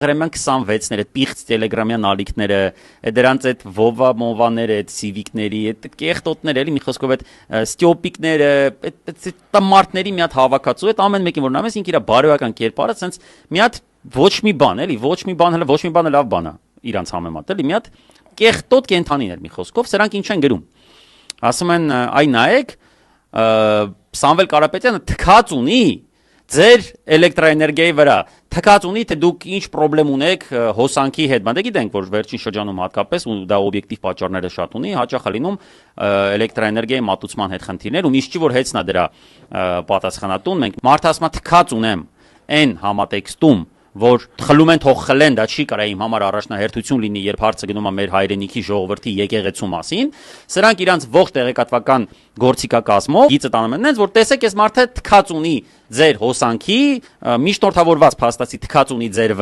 Telegram-յան 26-ները, պիղծ Telegram-յան ալիքները, դրանց այդ Vova Mova-ները, այդ Civic-ների, այդ կեղտոտները, էլի մի խոսքով այդ Stupik-ները, այդ տմարտների մի հատ հավաքածու, այդ ամեն մեկին որ նայում ես, ինքը իր բարոյական կերպարը, sense մի հատ ոչ մի բան, էլի, ոչ մի բանը լավ բան է իրանց համեմատ, էլի, մի հատ կեղտոտ կենթանիներ մի խոսքով, սրանք ինչ են գրում։ Ասում են, այ նայեք, Սամվել Կարապետյանը թքած ունի ձեր էլեկտրաէներգիայի վրա, թքած ունի, թե դուք ինչ պրոբլեմ ունեք հոսանքի հետ, բան դե գիտենք, որ վերջին շրջանում հատկապես ու դա օբյեկտիվ պատճառները շատ ունի, հաճախ է լինում էլեկտրաէներգիայի մատուցման հետ խնդիրներ ու միշտ չի որ հեծն է դրա պատասխանատուն, մենք մարդը ասում է թքած ունեմ այն համատեքստում որ խլում են թող խլեն, դա չի կարա իմ համար առաջնահերթություն լինի, երբ հարցը գնում է մեր հայրենիքի ժողովրդի եկեղեցու մասին, սրանք իրանց ողջ տեղեկատվական գործիքակազմով գիծը տանում են, որ տեսեք, այս մարդը թքած ունի ձեր հոսանքի, միջնորդավորված փաստացի թքած ունի ձեր